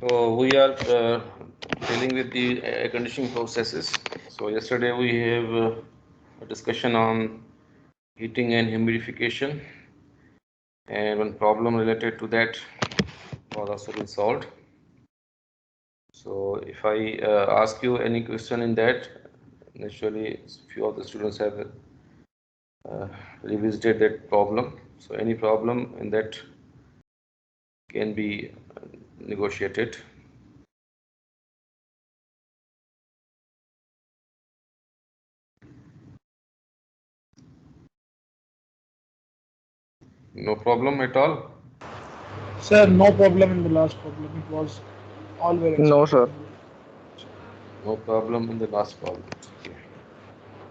So we are dealing with the air conditioning processes. So yesterday we have a discussion on heating and humidification, and one problem related to that was also been solved. So if I ask you any question in that, naturally few of the students have revisited that problem. So any problem in that can be negotiated. No problem at all. Sir, no problem in the last problem. It was all well No, explained. sir. No problem in the last problem. Okay.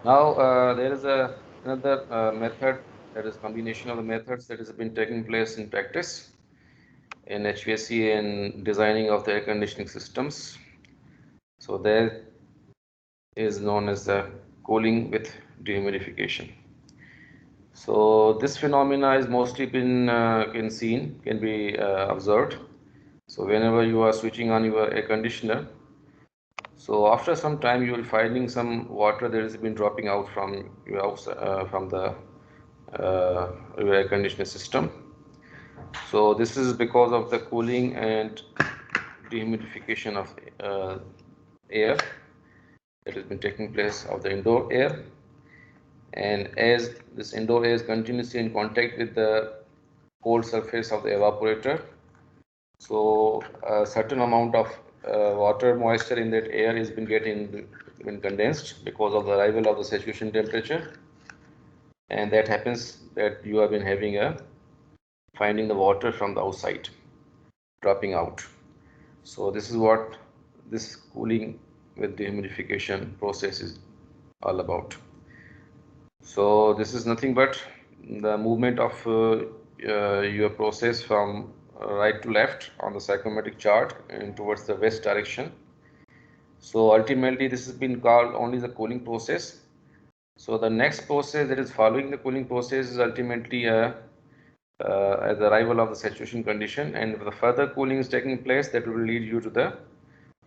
Now there is another method, that is combination of the methods that has been taking place in practice in HVAC and designing of the air conditioning systems. So that is known as the cooling with dehumidification. So this phenomena is mostly been can be observed. So whenever you are switching on your air conditioner, so after some time you will finding some water that has been dropping out from your house, from the your air conditioner system. So this is because of the cooling and dehumidification of air that has been taking place of the indoor air. And as this indoor air is continuously in contact with the cold surface of the evaporator, so a certain amount of water moisture in that air is been condensed because of the arrival of the saturation temperature, and that happens that you have been having a finding the water from the outside dropping out. So this is what this cooling with dehumidification process is all about. So this is nothing but the movement of your process from right to left on the psychrometric chart and towards the west direction. So ultimately this has been called only the cooling process. So the next process that is following the cooling process is ultimately the arrival of the saturation condition, and if the further cooling is taking place, that will lead you to the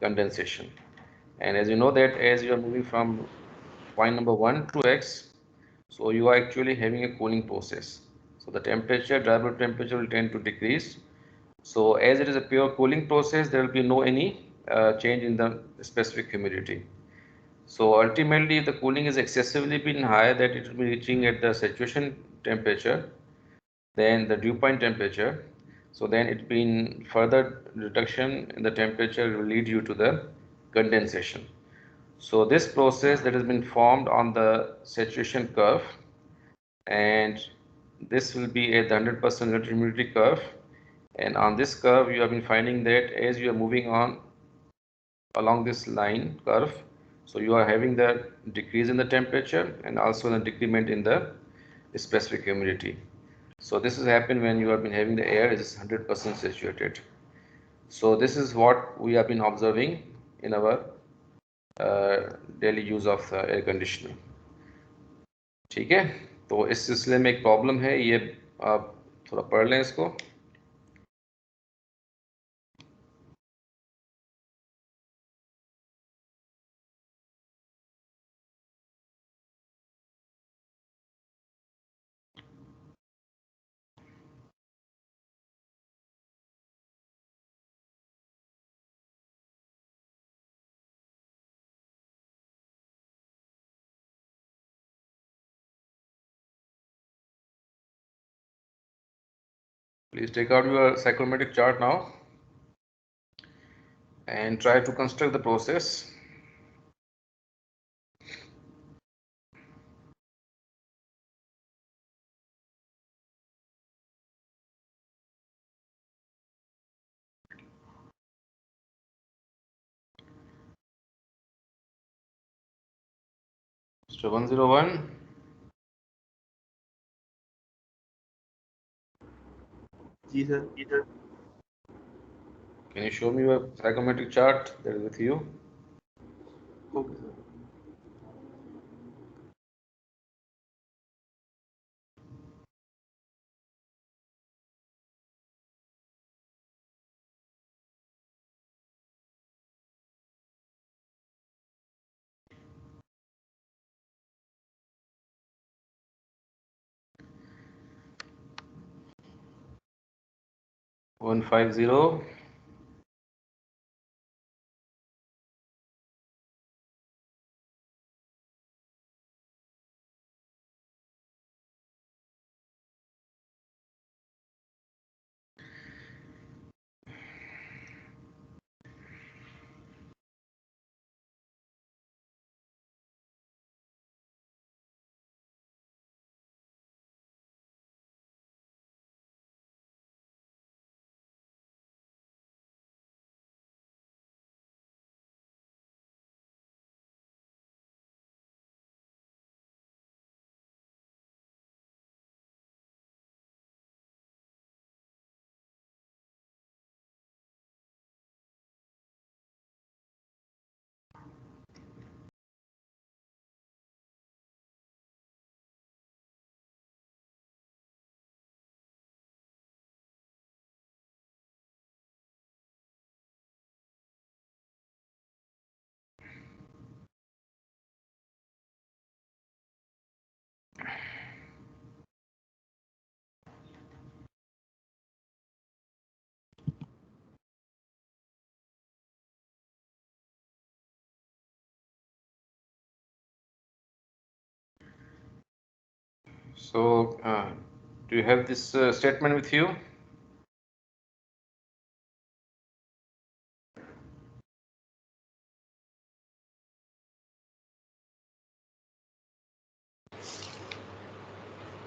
condensation. And as you know that as you are moving from point number 1 to X, so you are actually having a cooling process. So the temperature, dry bulb temperature will tend to decrease. So as it is a pure cooling process, there will be no any change in the specific humidity. So ultimately, if the cooling is excessively been high, that it will be reaching at the saturation temperature, then the dew point temperature. So then it been further reduction in the temperature will lead you to the condensation. So this process that has been formed on the saturation curve, and this will be a 100% humidity curve, and on this curve you have been finding that as you are moving on along this line curve, so you are having the decrease in the temperature and also the decrement in the specific humidity. So this has happened when you have been having the air is 100% saturated. So this is what we have been observing in our daily use of air conditioner. ठीक है, तो इस सिलसिले में एक problem है, ये आप थोड़ा पढ़ लें इसको. Please take out your psychrometric chart now and try to construct the process. Mr. 101. जी sir. Can you show me your psychrometric chart that is with you? Okay sir. One 150. So, do you have this statement with you?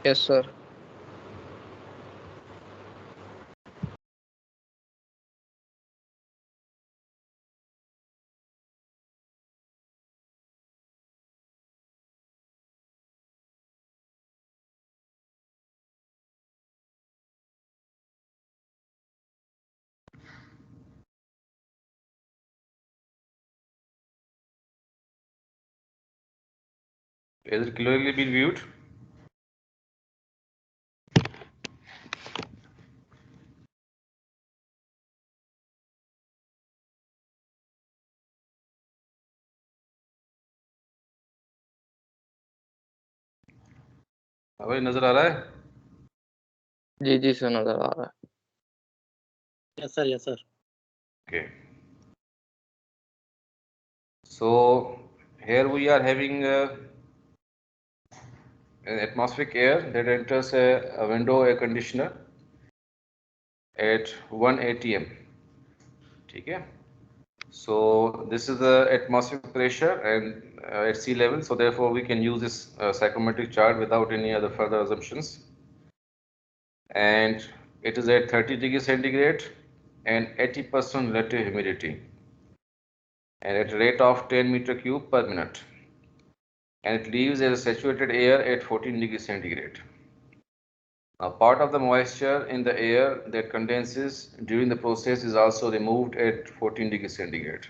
Yes, sir. Has it clearly been viewed? अभी नजर आ रहा है? जी सर, नजर आ रहा है. Yes sir. Yes sir. Okay. So here we are having atmospheric air that enters a window air conditioner at 1 atm. ठीक है? So this is the atmospheric pressure and at sea level. So therefore we can use this psychrometric chart without any other further assumptions. And it is at 30 degrees centigrade and 80% relative humidity and at a rate of 10 meter cube per minute. And it leaves as a saturated air at 14 degrees centigrade. A part of the moisture in the air that condenses during the process is also removed at 14 degrees centigrade.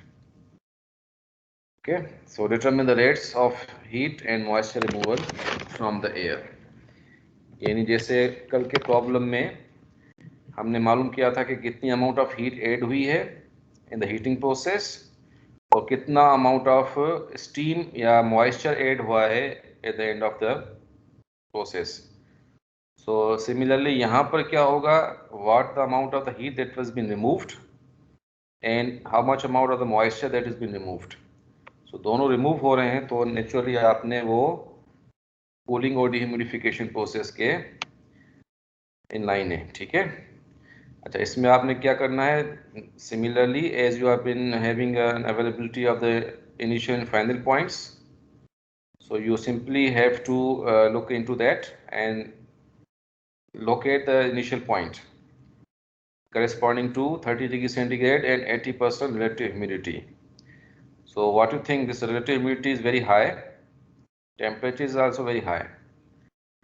Okay, so determine the rates of heat and moisture removal from the air. यानी जैसे कल के problem में हमने मालूम किया था कि कितनी अमाउंट ऑफ हीट ऐड हुई है इन द हीटिंग प्रोसेस और कितना अमाउंट ऑफ स्टीम या मॉइस्चर ऐड हुआ है at the end of the process. So similarly यहाँ पर क्या होगा, what the amount of the heat that has been removed and how much amount of the moisture that has been removed. So दोनों remove हो रहे हैं तो naturally आपने वो cooling और dehumidification process के in line है. ठीक है? अच्छा, इसमें आपने क्या करना है, similarly as you have been having an availability of the initial and final points, so you simply have to look into that and locate the initial point corresponding to 30 degrees centigrade and 80% relative humidity. So what you think, this relative humidity is very high, temperature is also very high.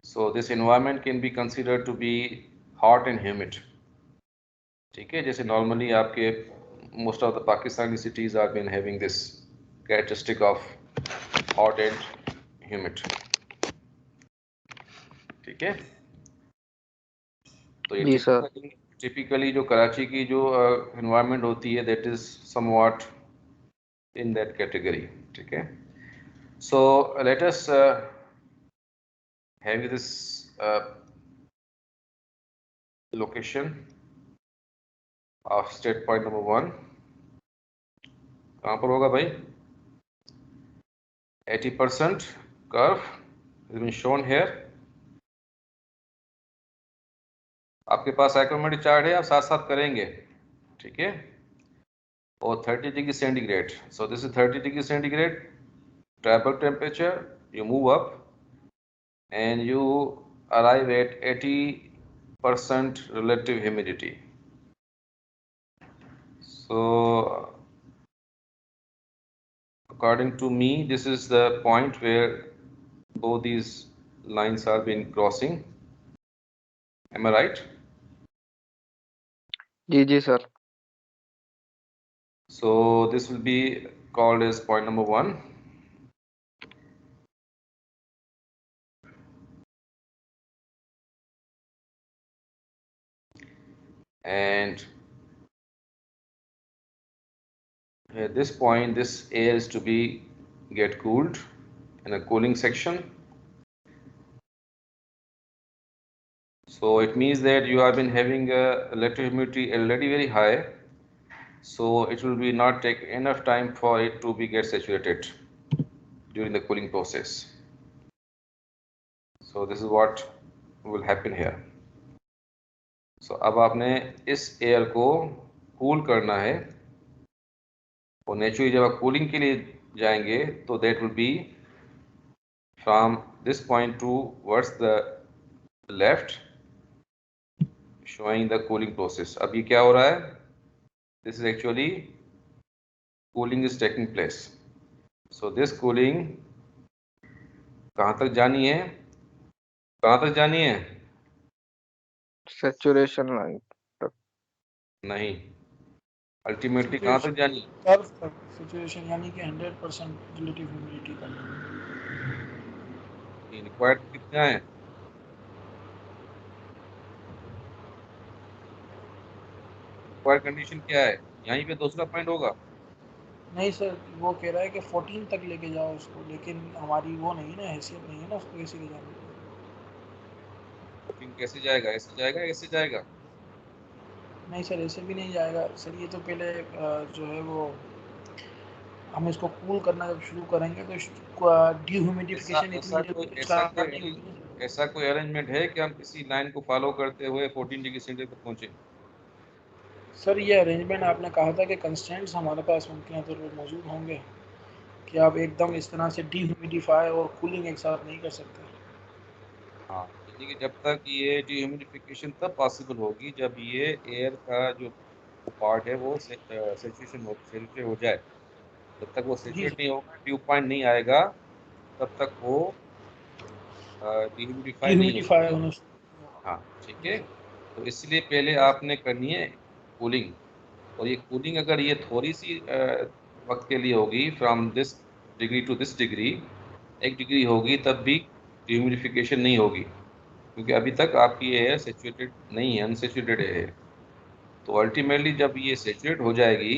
So this environment can be considered to be hot and humid. ठीक है, जैसे normally आपके most of the Pakistani cities have been having this characteristic of hot and humid. ठीक है, तो जी sir. typically जो कराची की जो environment होती है that is somewhat in that category. ठीक है, so let us have this location of state point number 1. कहाँ पर होगा भाई? 80% curve has been shown here. आपके पास साइक्रोमेट्रिक चार्ट है, आप साथ साथ करेंगे. ठीक है, और 30 degree centigrade. So this is 30 degree centigrade triple temperature. You move up and you arrive at 80% relative humidity. So according to me, this is the point where both these lines are been crossing. Am I right? जी sir. So this will be called as point number 1. And at this point, this air is to be get cooled in a cooling section. So it means that you have been having a relative humidity already very high. So it will be not take enough time for it to be get saturated during the cooling process. So this is what will happen here. So अब आपने इस air को cool करना है और naturally जब आप cooling के लिए जाएंगे तो that will B from this point two words the left showing the cooling process. अब ये क्या हो रहा है? This is actually cooling is taking place. So this cooling कहाँ तक जानी है? कहाँ तक जानी है? Saturation line तक. नहीं. अल्टीमेटली कहाँ तक जानी है? कर्व तक सिचुएशन, यानी कि 100% रिलेटिव ह्यूमिडिटी का. रिक्वायर्ड कितना है? रिक्वायर्ड कंडीशन क्या है? यहीं पे दूसरा पॉइंट होगा? नहीं सर, वो कह रहा है कि 14 तक लेके जाओ उसको, लेकिन हमारी वो नहीं है ना, हैसियत नहीं है ना उसको कैसे ले जाने की. 14 कैसे जाएगा? ऐसे जाएगा, ऐसे जाएगा? नहीं सर, ऐसे भी नहीं जाएगा सर. ये तो पहले जो है वो हम इसको कूल करना जब शुरू करेंगे तो डिह्यूमिडिफिकेशन इतनी ऐसा कोई ऐसा कोई अरेंजमेंट है कि हम किसी लाइन को फॉलो करते हुए 14 डिग्री सेंटीग्रेड तक पहुंचे? सर ये अरेंजमेंट आपने कहा था कि कंस्टेंट्स हमारे पास मुमकिन तौर पर मौजूद होंगे, कि आप एकदम इस तरह से डीह्यूमिडिफाई और कूलिंग एक साथ नहीं कर सकते। हाँ, यानी कि जब तक ये डिह्यूमिडिफिकेशन तब पॉसिबल होगी जब ये एयर का जो पार्ट है वो सेचुरेट हो जाए। जब तक वो जी सेचुरेट सर। नहीं होगा, ड्यू पॉइंट नहीं आएगा, तब तक वो डिह्यूमिडिफाई नहीं हो डीह्यूमिडिफाई सकता। होने हाँ, ठीक जी है। सर। तो इसलिए पहले आपने करनी है कूलिंग। और ये कूलिंग अगर ये थोड़ी सी वक्त के लिए होगी, from this degree to this degree, 1 degree होगी, तब भी ह्यूमिडिफिकेशन नहीं होगी, क्योंकि अभी तक आपकी एयर सेचुरेटेड नहीं है, अनसेचुरेटेड है। तो अल्टीमेटली जब ये सेचुरेट हो जाएगी,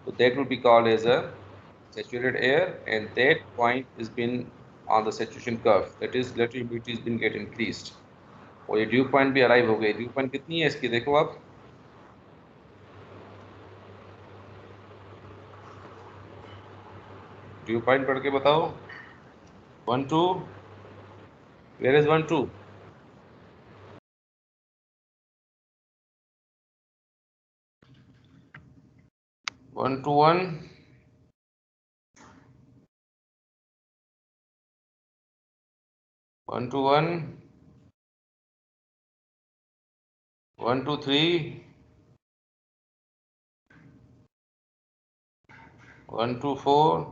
तो that will be called as a saturated air, and that point has been on the saturation curve, that is relative humidity has been get increased। और ये ड्यू पॉइंट भी अराइव हो गई। ड्यू पॉइंट कितनी है इसकी, देखो आप, ड्यू पॉइंट पढ़ के बताओ। 1 2, वेयर इज 1 2? 1 2 1, 1 2 1, 1 2 3, 1 2 4।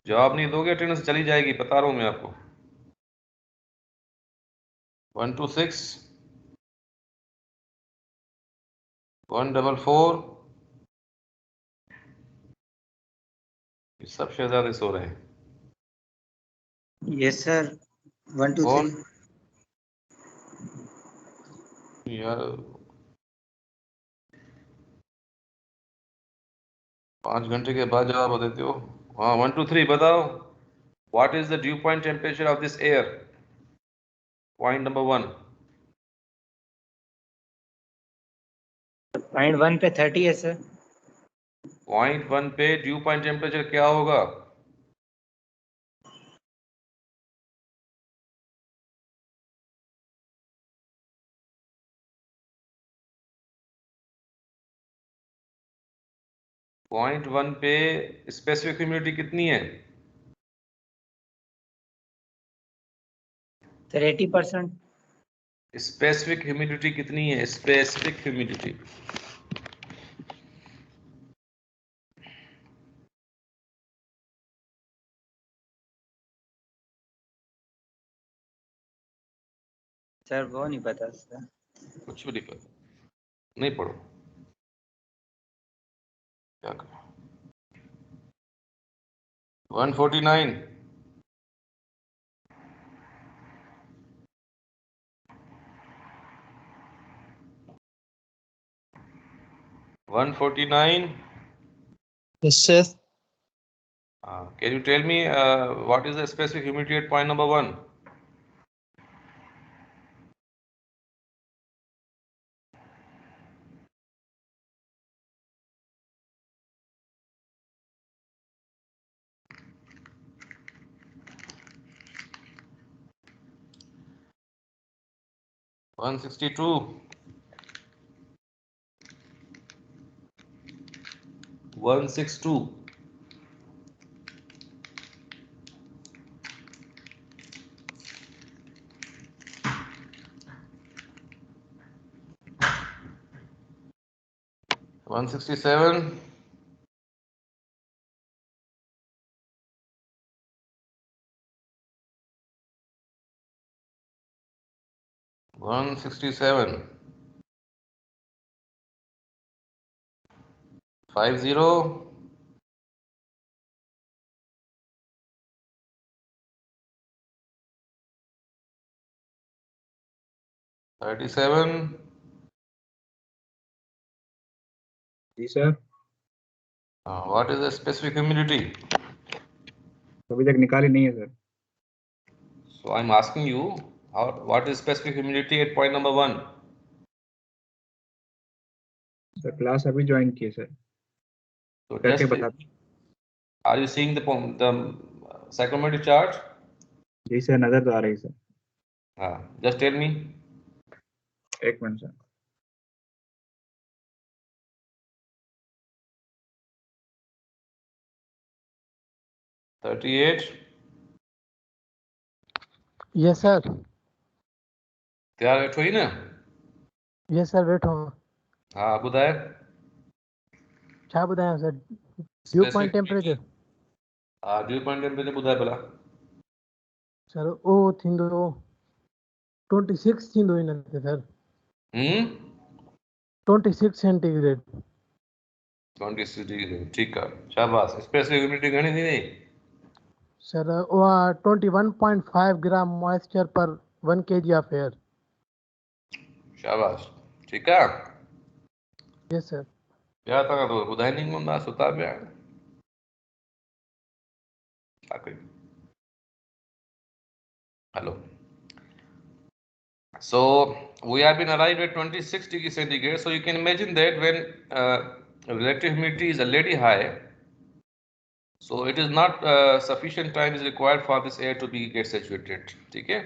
जवाब नहीं दोगे अटेंडेंस चली जाएगी, बता रहा हूं मैं आपको। 1 2 6, 1 4 4। ये सब शहजादे सो रहे हैं। यस सर 1 2 कौन 3 यार, 5 घंटे के बाद जवाब देते हो। हाँ, 1 2 3 बताओ। What is the dew point temperature of this air? Point number 1. Point 1 पे 30 है सर। Point 1 पे ड्यू पॉइंट टेम्परेचर क्या होगा? पॉइंट 1 पे स्पेसिफिक ह्यूमिडिटी कितनी है? सर 80%। स्पेसिफिक ह्यूमिडिटी कितनी है? Specific humidity. सर वो नहीं पता सर। कुछ भी नहीं पता, नहीं पढ़ो, क्या करें। 149, 149। Yes, sir. Can you tell me what is the specific humidity at point number 1? One 162, 162, 167, 167, 50, 37, जी sir, what is the specific humidity? अभी तक निकाली नहीं है sir. So I'm asking you, what is specific humidity at point number 1? Sir class अभी join की है sir, So करके just, बता। are you seeing the psychrometric chart? जी सर, नजर तो आ रही सर। हाँ, जस्ट टेल मी। एक minute sir. Thirty eight yes sir. तैयार वेठो ही न? यस सर, वेठो। हाँ ॿुधाए। छा ॿुधायां सर? Due point temperature. हा, ड्यू पॉइंट टेम्परेचर ॿुधाए भला। सर उहो थींदो 26 थींदो हिन ते सर। 26 सेंटीग्रेड। 26 डिग्री, ठीकु आहे, शाबाश। स्पेसिफिक ह्यूमिडिटी घणी थींदी? सर उहा 21.5 ग्राम मॉइस्चर पर 1 kg ऑफ एयर। शाबाश, ठीकु आहे। Yes sir. ॿिया तव्हां तो ॿुधाईंदा ई हूंदा, सुता पिया आहियो। छा कयूं? Hello, so we have been arrived at 26 degree centigrade. So you can imagine that when relative humidity is already high, so it is not sufficient time is required for this air to be get saturated. ठीक है,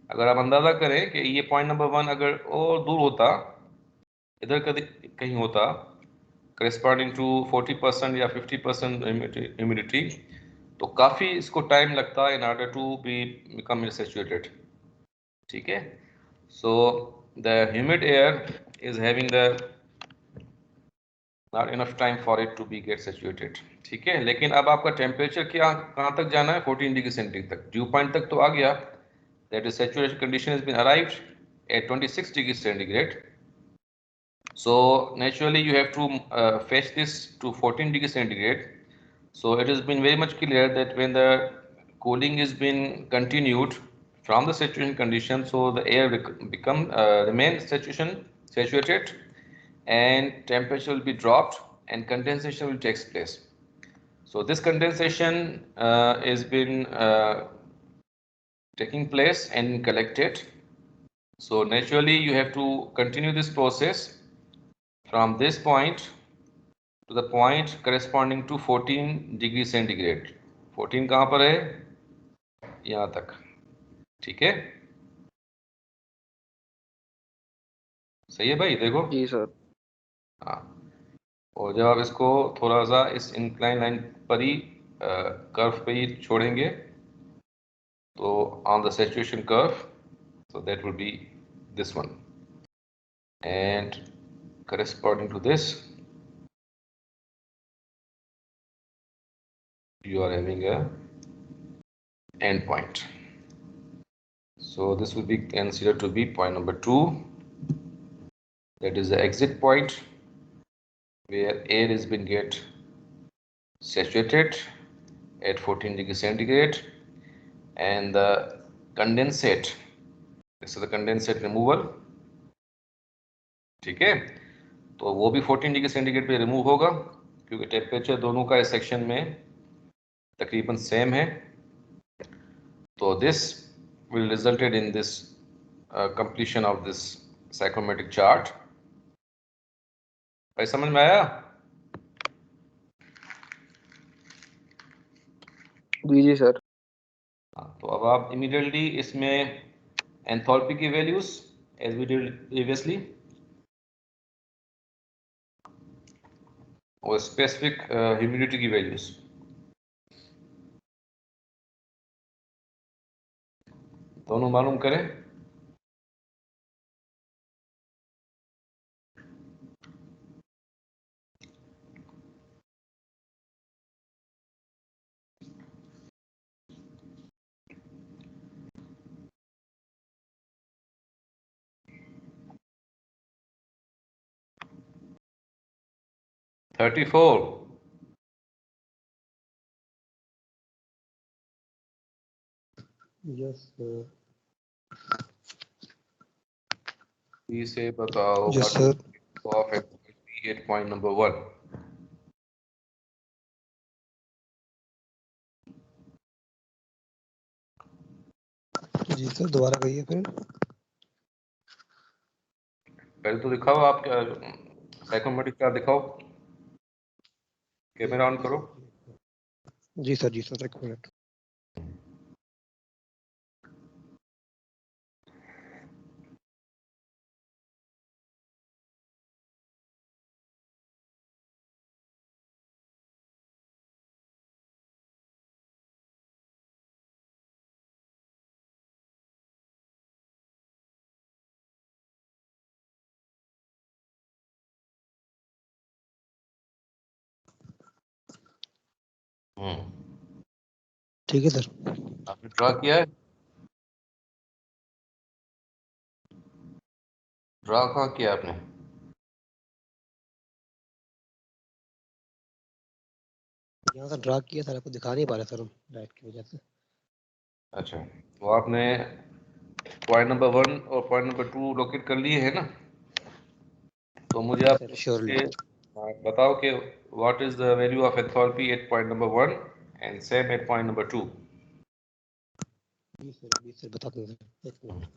अगर आप अंदाजा करें कि ये point number 1 अगर और दूर होता, इधर कहीं होता, corresponding to 40% या 50% humidity, तो काफ़ी इसको टाइम लगता in order to become saturated. ठीक है, so the humid air is having the not enough time for it to be get saturated. ठीक है, लेकिन अब आपका टेम्परेचर कहाँ तक जाना है? 14 डिग्री सेंटीग्रेड तक। ड्यू पॉइंट तक तो आ गया, that is saturation condition has been arrived at 26 degrees centigrade. So naturally you have to fetch this to 14 degrees centigrade. So it has been very much clear that when the cooling is been continued from the saturation condition, so the air remain saturated, and temperature will be dropped and condensation will take place. So this condensation is been taking place and collected. So naturally you have to continue this process from this point to the point corresponding to 14 degree centigrade. 14 कहाँ पर है? यहाँ तक। ठीक है, सही है भाई, देखो। जी सर। हाँ, और जब आप इसको थोड़ा सा इस इंक्लाइन लाइन पर ही कर्व पे ही छोड़ेंगे, तो on the saturation curve, so that will be this one, and corresponding to this you are having a end point. So this will be considered to be point number 2, that is the exit point where air has been get saturated at 14 degree centigrade, and the condensate, this is the condensate removal. ठीक है, तो वो भी 14 degree centigrade पे remove होगा, क्योंकि temperature दोनों का इस सेक्शन में तकरीबन सेम है। तो this will resulted in this completion of this psychrometric chart. भाई समझ में आया? जी जी सर। तो अब आप इमीडिएटली इसमें एंथैल्पी की values as we did previously और स्पेसिफिक ह्यूमिडिटी की वैल्यूज दोनों मालूम करें। $34। Yes sir. से बताओ yes sir. of at point number 1। जी सर, दोबारा कहिए फिर। पहले तो दिखाओ आप क्या साइकोमेट्रिक चार्ट दिखाओ, कैमरा ऑन करो। जी सर, एक मिनट। ठीक है सर। आपने ड्रा किया है? ड्रा कहाँ किया आपने? यहाँ सर ड्रा किया सर, आपको दिखा नहीं पा रहा सर हम लाइट की वजह से। अच्छा, तो आपने पॉइंट नंबर 1 और पॉइंट नंबर 2 लोकेट कर लिए है ना? तो मुझे आप सर श्योरली। बताओ कि what is the value of enthalpy at point number 1 and same at point number 2? जी सर बता दो सर, एक मिनट।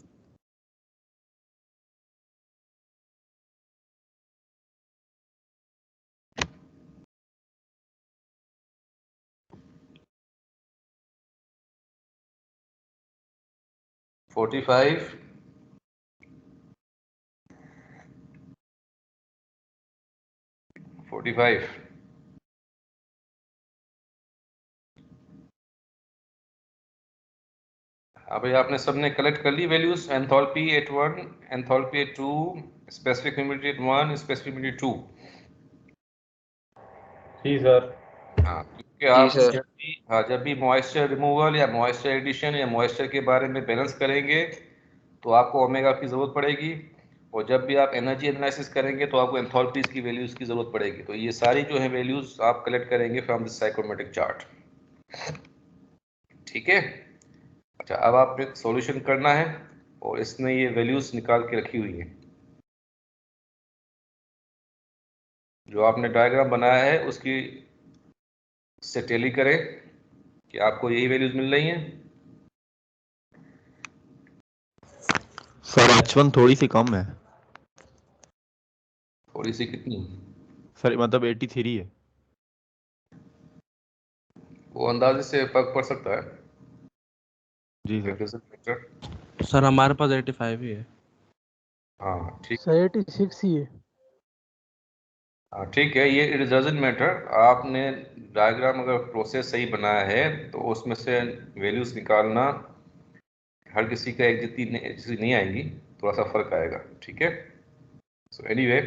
$45 45 अभी आपने सबने कलेक्ट कर ली values, enthalpy at 1, enthalpy at 2, specific humidity at 1, specific humidity 2। जी सर। हाँ, क्योंकि जी आप सर। जब भी मॉइस्चर रिमूवल या मॉइस्चर एडिशन या मॉइस्चर के बारे में बैलेंस करेंगे तो आपको ओमेगा की ज़रूरत पड़ेगी, और जब भी आप एनर्जी एनालिसिस करेंगे तो आपको एंथैल्पीज की वैल्यूज की ज़रूरत पड़ेगी। तो ये सारी जो है वैल्यूज आप कलेक्ट करेंगे फ्रॉम दिस साइक्रोमेट्रिक चार्ट। ठीक है? अच्छा, अब आपने सॉल्यूशन करना है और इसने ये वैल्यूज निकाल के रखी हुई हैं। जो आपने डायग्राम बनाया है उसकी से टेली करें कि आपको यही वैल्यूज मिल रही हैं। सर H1 थोड़ी सी कम है थोड़ी सी कितनी? सर, मतलब 83 है। वो अंदाजे से फर्क पड़ सकता है। जी It sir. doesn't matter। Sir हमारे पास 85 ही है। हाँ ठीक। सर 86 ही है। हाँ ठीक है, ये इट डजंट मैटर। आपने डायग्राम अगर प्रोसेस सही बनाया है तो उसमें से वैल्यूज निकालना हर किसी का एक जितनी नहीं आएंगी, थोड़ा सा फर्क आएगा। ठीक है? So anyway,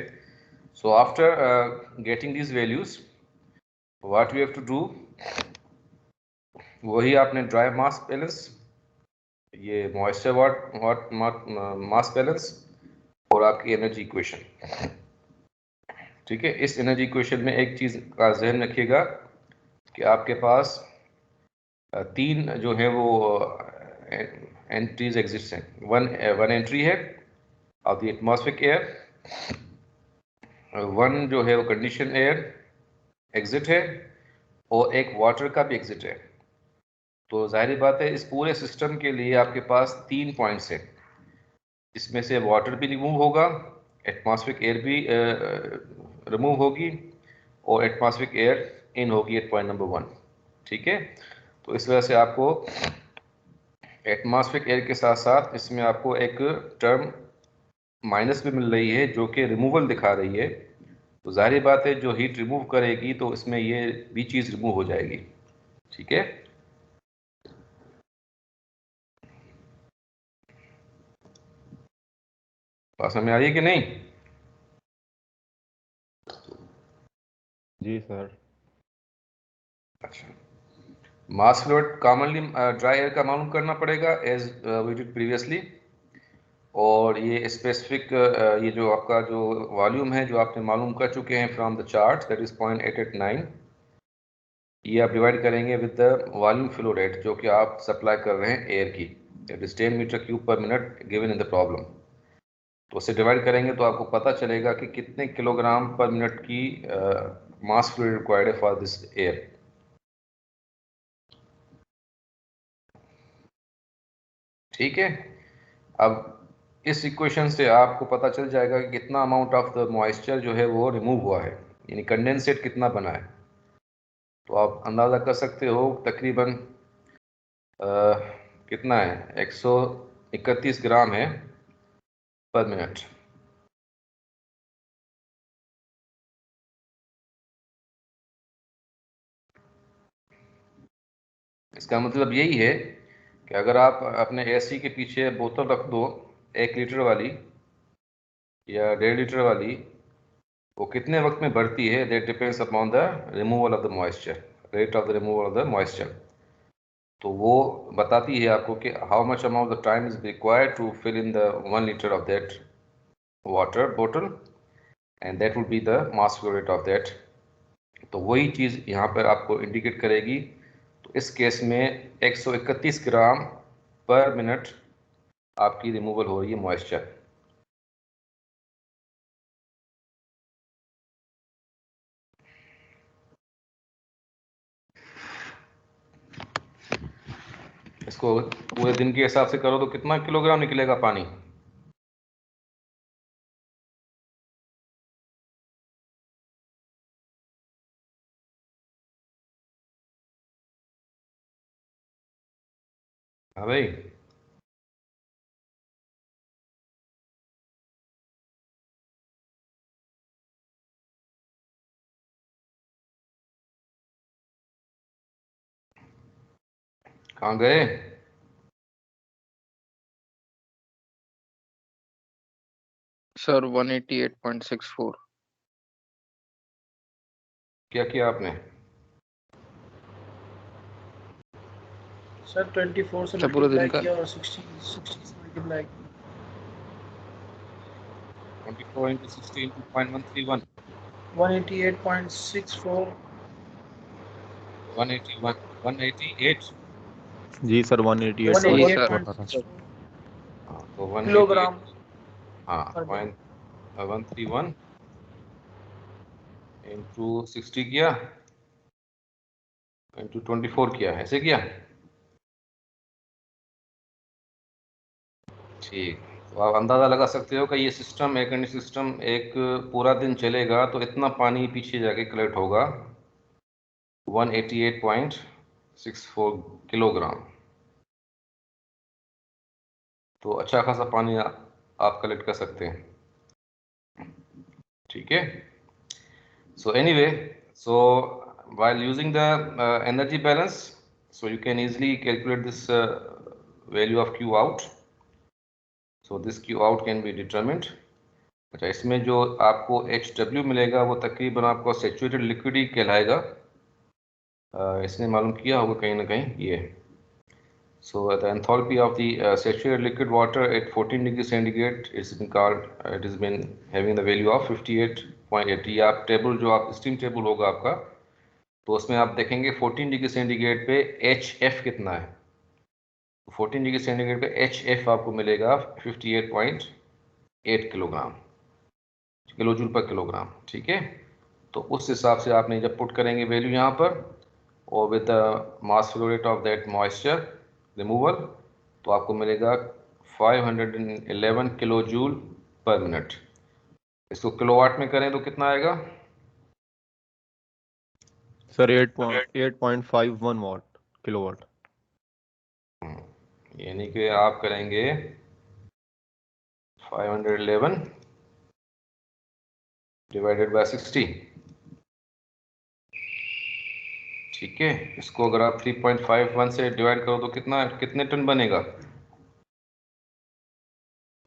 so after getting these values what we have to do, वही आपने ड्राई मास बैलेंस, ये मॉइस्चर वाट मास बैलेंस और आपकी एनर्जी इक्वेशन। ठीक है? इस एनर्जी इक्वेशन में एक चीज का ध्यान रखिएगा कि आपके पास तीन जो है वो एंट्रीज एग्जिस्ट हैं। वन एंट्री है of the atmospheric air, one जो है वो कंडीशन एयर एग्जिट है, और एक वाटर का भी एग्जिट है। तो जाहिर बात है इस पूरे सिस्टम के लिए आपके पास 3 पॉइंट्स हैं। इसमें से वाटर भी रिमूव होगा, एटमॉस्फेरिक एयर भी रिमूव होगी, और एटमॉस्फेरिक एयर इन होगी एट पॉइंट नंबर 1। ठीक है? तो इस वजह से आपको एटमॉस्फेरिक एयर के साथ साथ इसमें आपको एक टर्म माइनस भी मिल रही है जो कि रिमूवल दिखा रही है। तो जाहिर बात है जो हीट रिमूव करेगी तो इसमें ये भी चीज़ रिमूव हो जाएगी। ठीक है? बात समझ में आ रही है कि नहीं? जी सर। अच्छा, मास फ्लूइड कॉमनली ड्राई एयर का मालूम करना पड़ेगा एज वी डिड प्रीवियसली, और ये स्पेसिफिक ये जो आपका जो वॉल्यूम है जो आपने मालूम कर चुके हैं from the chart, that is 0.889। ये आप डिवाइड करेंगे with the volume flow rate जो कि आप सप्लाई कर रहे हैं एयर की, that is 10 metre cube per minute given in the problem. तो उसे डिवाइड करेंगे तो आपको पता चलेगा कि कितने किलोग्राम पर मिनट की मास फ्लूइड रिक्वायर्ड है फॉर दिस एयर। ठीक है? अब इस इक्वेशन से आपको पता चल जाएगा कि कितना अमाउंट ऑफ द मॉइस्चर जो है वो रिमूव हुआ है, यानी कंडेंसेट कितना बना है। तो आप अंदाज़ा कर सकते हो तकरीबन कितना है, 131 ग्राम है पर मिनट। इसका मतलब यही है कि अगर आप अपने एसी के पीछे बोतल रख दो 1 लीटर वाली या 1.5 लीटर वाली, वो कितने वक्त में भरती है, that depends upon the removal of the moisture. Rate of the removal of the moisture. तो वो बताती है आपको कि how much amount the time is required to fill in the 1 litre of that water बोतल and that will be the mass flow rate of that. तो वही चीज़ यहाँ पर आपको इंडिकेट करेगी। तो इस केस में 131 ग्राम पर मिनट आपकी रिमूवल हो रही है मॉइस्चर। इसको पूरे दिन के हिसाब से करो तो कितना किलोग्राम निकलेगा पानी? हाँ भाई, कहाँ गए? सर 188.64। क्या किया आपने? सर 24 से अच्छा, पूरे दिन मल्टीप्लाई का। किया और 60 से मल्टीप्लाई किया। 24 into 60 into 0.131 188.64 181 188। जी सर 188 जी पॉइंट सर। बता रहा। हाँ तो 188। किलोग्राम हाँ पर डे। 0.131 इंटू 60 किया इंटू 24 किया, ऐसे किया। ठीक, तो आप अंदाज़ा लगा सकते हो कि ये सिस्टम, एयर कंडीशन सिस्टम एक पूरा दिन चलेगा तो इतना पानी पीछे जाके कलेक्ट होगा 188.64 किलोग्राम। तो अच्छा खासा पानी आप कलेक्ट कर सकते हैं। ठीक है। So anyway, so while using the energy balance, so you can easily calculate this value of Q out. So this Q out can be determined. अच्छा, इसमें जो आपको HW मिलेगा वो तकरीबन आपको सैचुरेटेड लिक्विड ही कहलाएगा। इसने मालूम किया होगा कहीं ना कहीं ये। So the enthalpy of the saturated liquid water at 14 degree centigrade it's been called it has been having the value of 58.8। ये आप टेबल जो आप स्टीम टेबल होगा आपका, तो उसमें आप देखेंगे 14 डिग्री सेंटीग्रेड पे HF कितना है। 14 डिग्री सेंटीग्रेड पे HF आपको मिलेगा 58.8 किलोग्राम, किलो जूल पर किलोग्राम। ठीक है, तो उस हिसाब से आपने जब पुट करेंगे वैल्यू यहाँ पर और with the mass flow rate of that moisture removal, तो आपको मिलेगा 511 किलो जूल पर मिनट। इसको किलोवाट में करें तो कितना आएगा? सर 8.51 वाट किलोवाट। यानी कि आप करेंगे 511 डिवाइडेड बाय 60। ठीक है, इसको अगर आप 3.51 से डिवाइड करो तो कितने टन बनेगा?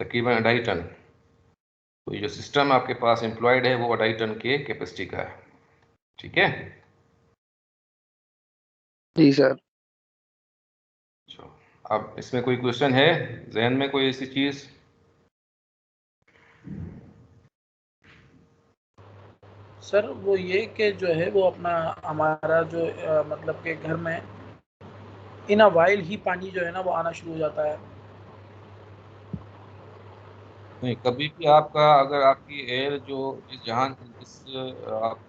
तकरीबन 2.5 टन। तो ये जो सिस्टम आपके पास एम्प्लॉयड है वो 2.5 टन के कैपेसिटी का है। ठीक है, जी सर। अब इसमें कोई क्वेश्चन है जहन में, कोई ऐसी चीज? सर वो ये कि जो है वो अपना हमारा जो मतलब कि घर में इन अ वाइल ही पानी जो है ना वो आना शुरू हो जाता है। नहीं, कभी भी आपका अगर आपकी एयर जो जिस आप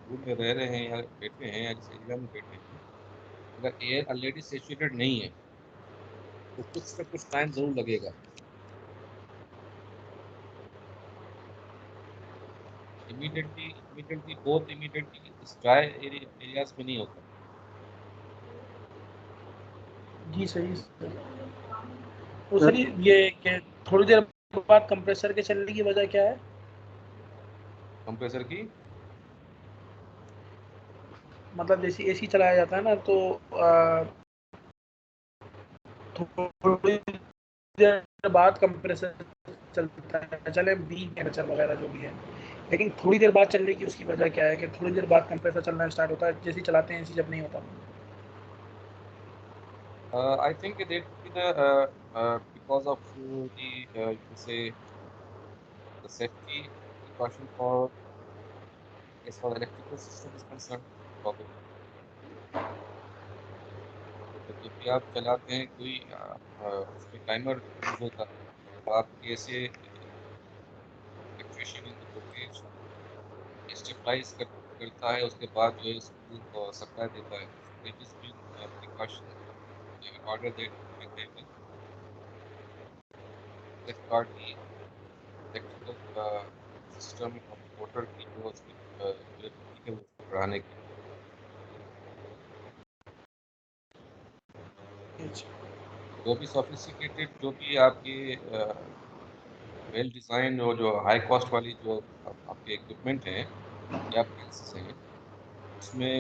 रूम में रह रहे हैं या बैठे हैं या जिस एरिया में बैठे हैं, अगर एयर ऑलरेडी सेचुरेटेड नहीं है तो कुछ से कुछ टाइम जरूर लगेगा। इमीडिएटली बहुत इमीडिएटली इस ड्राई एरियाज में नहीं होता। जी सही सर। तो सर ये कि थोड़ी देर बाद कंप्रेसर के चलने की वजह क्या है? कंप्रेसर की मतलब जैसे एसी चलाया जाता है ना तो थोड़ी देर बाद कंप्रेसर चलता है, चले 20 टेम्परेचर वगैरह जो भी है, लेकिन थोड़ी देर बाद चलने की उसकी वजह क्या है कि थोड़ी देर बाद कंप्रेसर चलना स्टार्ट होता है, जैसे ही चलाते हैं एसी जब नहीं होता। I think that would be the because of the you can say the safety precaution for as far as electrical system is concerned, probably. तो जब भी आप चलाते हैं कोई उसमें टाइमर यूज होता है, तो आप कैसे fluctuation in the voltage stabilize करता है, उसके बाद जो है इसको सप्लाई देता है. It is been precaution in order that they will safeguard the electrical system of the motor की जो उसकी durability है उसको बढ़ाने के लिए. जो भी sophisticated, जो भी आपके वेल डिजाइन और जो हाई कॉस्ट वाली जो आपके इक्विपमेंट हैं या appliances हैं, उसमें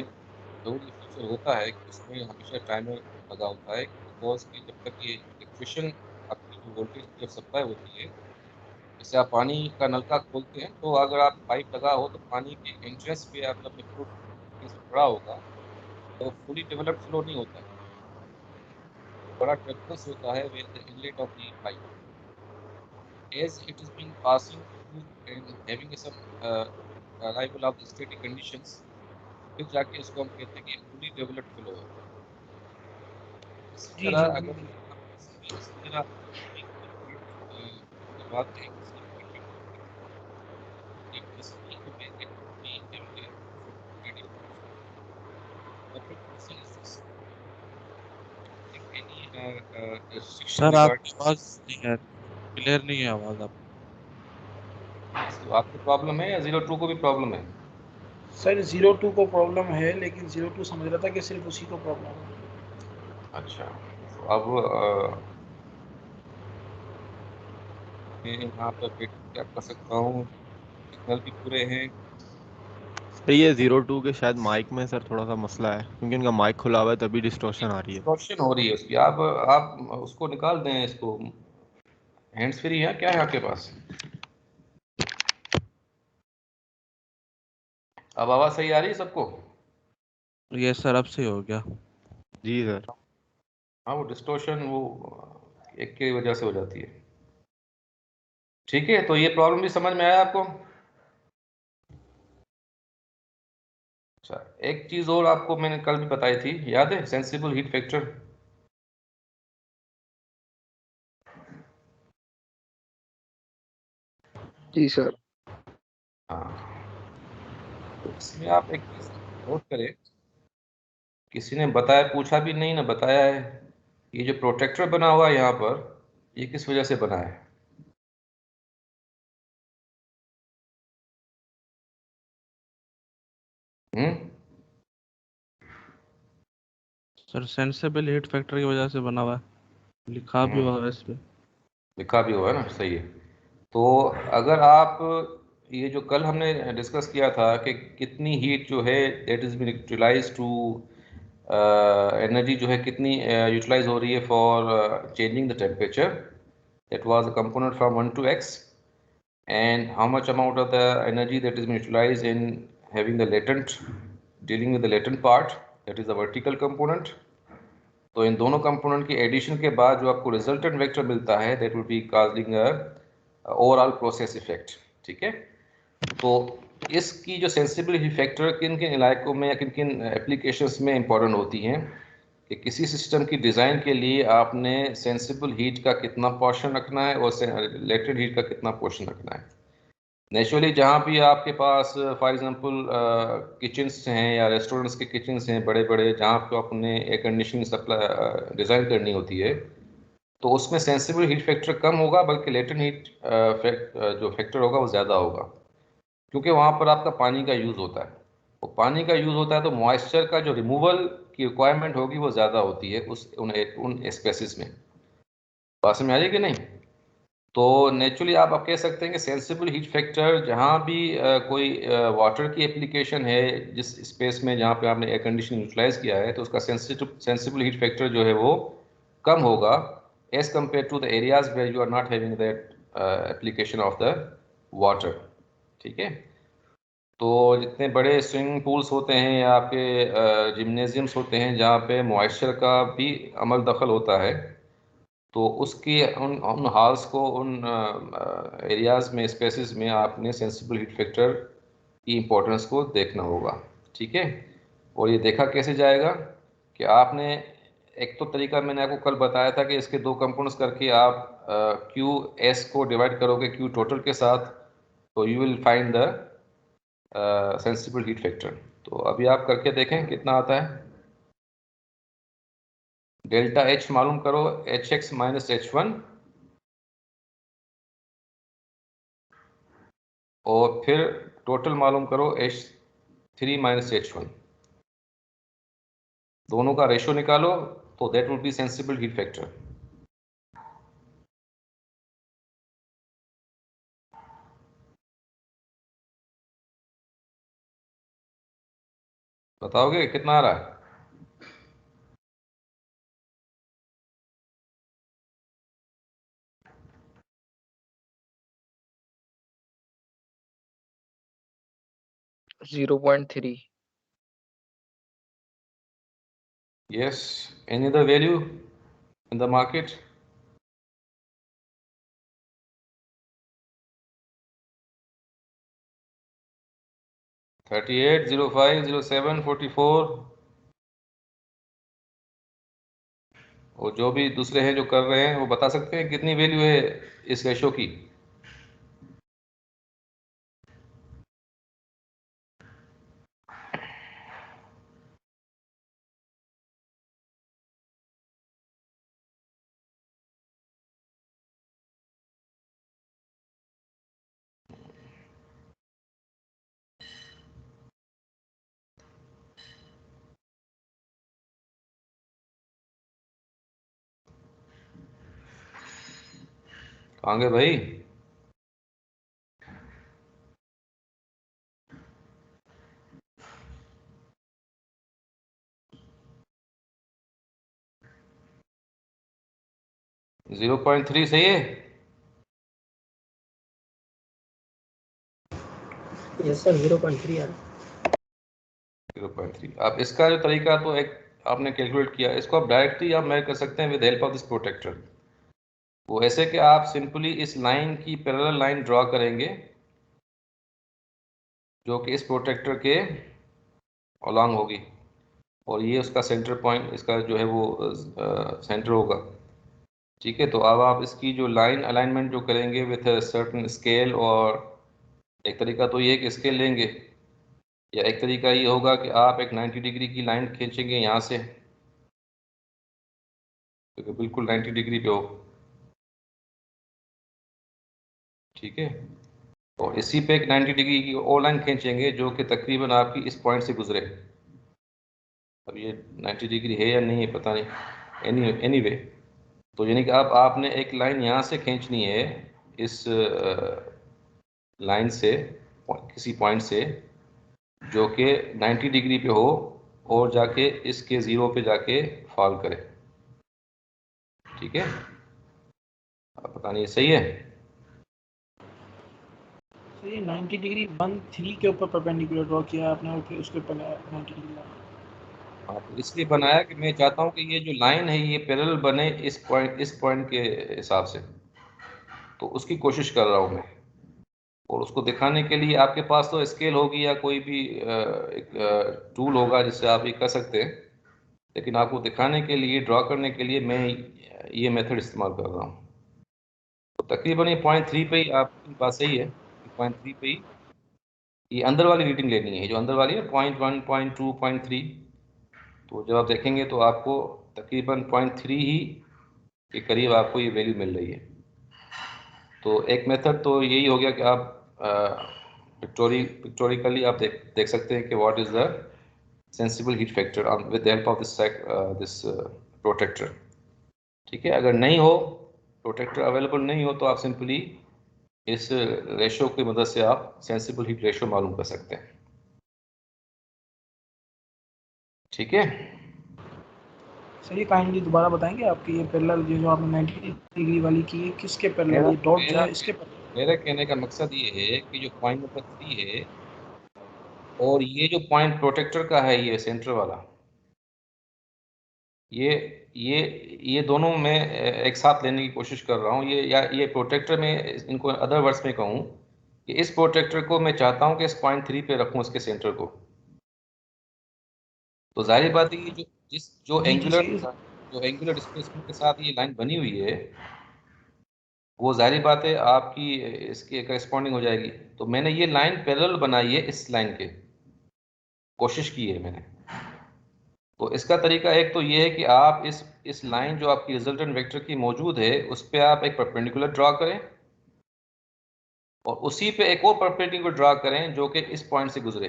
जरूर ये फीचर होता है कि उसमें हमेशा टाइमर लगा होता है, बिकॉज कि जब तक ये इलेक्ट्रिशियन आपकी जो वोल्टेज की जब सप्लाई होती है, जैसे आप पानी का नलका खोलते हैं, तो अगर आप पाइप लगा हो तो पानी के एंट्रेंस पे आप जब फ्लो पड़ा होगा तो फुली डेवलप्ड फ्लो नहीं होता है, बड़ा टर्बुलेंस होता है with the inlet of the pipe. As it is being passing through and having some arrival of the steady conditions, फिर जाके उसको हम कहते हैं कि फुली डेवलप्ड फ्लो है. इसी तरह अगर इस तरह करवाते हैं किसी में एक भी रेडी सर आपकी आवाज नहीं है, क्लियर नहीं है आवाज आप. आपको प्रॉब्लम है या 02 को भी प्रॉब्लम है? सर 02 को प्रॉब्लम है, लेकिन 02 समझ रहा था कि सिर्फ उसी को प्रॉब्लम है. अच्छा, तो अब मैं यहाँ पर क्या कर सकता हूँ, सिग्नल भी पूरे हैं. सर ये 02 के शायद माइक में सर थोड़ा सा मसला है, क्योंकि इनका माइक खुला हुआ है तभी डिस्टॉर्शन आ रही है. डिस्टॉर्शन हो रही है उसकी. आप उसको निकाल दें, इसको. हैंड्स फ्री है क्या है आपके पास? अब आवाज सही आ रही है सबको? ये सर अब से हो गया. जी सर. हाँ, वो डिस्टॉर्शन वो एक की वजह से हो जाती है. ठीक है, तो ये प्रॉब्लम भी समझ में आया आपको? अच्छा, एक चीज और आपको मैंने कल भी बताई थी, याद है? Sensible heat factor. जी सर. हाँ, तो इसमें आप एक चीज नोट करें, किसी ने बताया, पूछा भी नहीं ना बताया है, ये जो प्रोटेक्टर बना हुआ है यहाँ पर, ये किस वजह से बना है? सर सेंसिबल हीट फैक्टर की वजह से बना हुआ है, लिखा भी हुआ है इस पे. लिखा भी हुआ है ना, सही है. तो अगर आप ये जो कल हमने डिस्कस किया था कि कितनी हीट जो है that is been utilise to energy जो है कितनी यूटिलाइज हो रही है for changing the temperature, that was a component from 1 to x, and how much amount of the energy that is being utilized in having the latent, dealing with the latent part, that is the vertical component. तो इन दोनों component की addition के बाद जो आपको resultant vector मिलता है, that will B causing overall process effect. ठीक है, तो इसकी जो सेंसिबल हीट फैक्टर किन किन इलाकों में या किन किन एप्लीकेशंस में इंपॉर्टेंट होती हैं, कि किसी सिस्टम की डिज़ाइन के लिए आपने सेंसिबल हीट का कितना पोर्शन रखना है और लेटेंट हीट का कितना पोर्शन रखना है. नेचुरली जहाँ भी आपके पास फॉर एग्जांपल किचन्स हैं या रेस्टोरेंट्स के किचन्स हैं बड़े बड़े, जहाँ पे आपने एयर कंडीशनिंग सप्लाई डिज़ाइन करनी होती है, तो उसमें सेंसिबल हीट फैक्टर कम होगा, बल्कि लेटेंट हीट जो फैक्टर होगा वो ज़्यादा होगा, क्योंकि वहाँ पर आपका पानी का यूज़ होता है. वो पानी का यूज़ होता है तो मॉइस्चर का जो रिमूवल की रिक्वायरमेंट होगी वो ज़्यादा होती है उन स्पेसिस में. बात समझ आ रही है कि नहीं? तो नेचुरली आप कह सकते हैं कि सेंसिबल हीट फैक्टर जहाँ भी कोई वाटर की एप्लीकेशन है, जिस स्पेस में जहाँ पे आपने एयर कंडीशनिंग यूटिलाइज किया है, तो उसका सेंसिबल हीट फैक्टर जो है वो कम होगा as compare to the areas where you are not having that application of the water. ठीक है, तो जितने बड़े स्विमिंग पूल्स होते हैं या आपके जिम्नेजियम्स होते हैं जहाँ पे मॉइस्चर का भी अमल दखल होता है, तो उसकी उन हॉल्स को, उन एरियाज़ में, स्पेसेस में आपने सेंसिबल हीट फैक्टर की इम्पोर्टेंस को देखना होगा। ठीक है, और ये देखा कैसे जाएगा कि आपने, एक तो तरीका मैंने आपको कल बताया था कि इसके दो कंपोनेंट्स करके आप क्यू एस को डिवाइड करोगे क्यू टोटल के साथ, तो you will find the sensible heat factor. तो अभी आप करके देखें कितना आता है। डेल्टा एच मालूम करो, H x minus H one, और फिर टोटल मालूम करो H three minus H one, दोनों का रेशो निकालो तो that will B sensible heat factor. बताओगे कितना आ रहा है? .3. Yes, any other value in the market? $38, $05, $07, $44, और जो भी दूसरे हैं जो कर रहे हैं वो बता सकते हैं कितनी वैल्यू है इस रेशो की? कहाँ गए भाई? जीरो 0.3 सही है? यस सर 0.3 यार 0.3। अब इसका जो तरीका, तो एक आपने कैलकुलेट किया, इसको आप डायरेक्टली आप मेजर कर सकते हैं with help of this protector. वो ऐसे कि आप सिंपली इस लाइन की पैरेलल लाइन ड्रॉ करेंगे जो कि इस प्रोटेक्टर के अलॉन्ग होगी, और ये उसका सेंटर पॉइंट, इसका जो है वो सेंटर होगा। ठीक है, तो अब आप इसकी जो लाइन अलाइनमेंट जो करेंगे विथ सर्टन स्केल, और एक तरीका तो ये कि स्केल लेंगे, या एक तरीका ये होगा कि आप एक 90 डिग्री की लाइन खींचेंगे यहाँ से, क्योंकि बिल्कुल 90 डिग्री पे हो। ठीक है, और इसी पे एक 90 डिग्री की और लाइन खींचेंगे जो कि तकरीबन आपकी इस पॉइंट से गुजरे। अब ये 90 डिग्री है या नहीं है पता नहीं, एनीवे तो यानी कि अब आपने एक लाइन यहाँ से खींचनी है, इस लाइन से, किसी पॉइंट से जो कि 90 डिग्री पे हो, और जाके इसके ज़ीरो पे जाके फॉल करे। ठीक है, अब पता नहीं सही है? तो ये 90 डिग्री 1-3 के ऊपर परपेंडिकुलर ड्रॉ किया आपने, और फिर उसके ऊपर 90 डिग्री लगा। हाँ, तो इसलिए बनाया कि मैं चाहता हूँ कि ये जो लाइन है ये पैरेलल बने इस पॉइंट के हिसाब से, तो उसकी कोशिश कर रहा हूँ मैं। और उसको दिखाने के लिए आपके पास तो स्केल होगी या कोई भी एक टूल होगा जिससे आप ये कर सकते हैं, लेकिन आपको दिखाने के लिए, ड्रॉ करने के लिए मैं ये मेथड इस्तेमाल कर रहा हूँ। तो तकरीबन ये 0.3 पे ही, आपकी बात सही है, 0.3 पे ही ये अंदर वाली रीडिंग लेनी है, जो अंदर वाली है 0.1, 0.2, 0.3। तो जब आप देखेंगे तो आपको तकरीबन 0.3 ही के करीब आपको ये वैल्यू मिल रही है। तो एक मेथड तो यही हो गया कि आप पिक्टोरिकली आप देख सकते हैं कि what is the sensible heat factor with the help of this protector. ठीक है, अगर नहीं हो, प्रोटेक्टर अवेलेबल नहीं हो, तो आप सिंपली इस रेशो की मदद से आप सेंसिबल हीट रेशो मालूम कर सकते हैं। ठीक है, सर ये काइंडली दोबारा बताएंगे आपकी ये पैरेलल जो आपने 90 डिग्री वाली की है किसके पैरेलल, ये डॉट जो है इसके पैरेलल? मेरा कहने का मकसद ये है कि जो पॉइंट नंबर 3 है, और ये जो पॉइंट प्रोटेक्टर का है, ये सेंटर वाला, ये ये ये दोनों मैं एक साथ लेने की कोशिश कर रहा हूँ। ये या ये प्रोटेक्टर में, इनको अदर वर्ड्स में कहूँ कि इस प्रोटेक्टर को मैं चाहता हूँ कि इस पॉइंट 3 पे रखूँ इसके सेंटर को। तो जाहिर बात है कि जो जी एंगुलर डिस्प्लेसमेंट के साथ ये लाइन बनी हुई है, वो जाहिर बात है आपकी इसके करस्पॉन्डिंग हो जाएगी। तो मैंने ये लाइन पैरेलल बनाई है इस लाइन के, कोशिश की है मैंने। तो इसका तरीका एक तो ये है कि आप इस लाइन जो आपकी रिजल्टेंट वेक्टर की मौजूद है उस पर आप एक परपेंडिकुलर ड्रा करें, और उसी पे एक और परपेंडिकुलर ड्रा करें जो कि इस पॉइंट से गुजरे।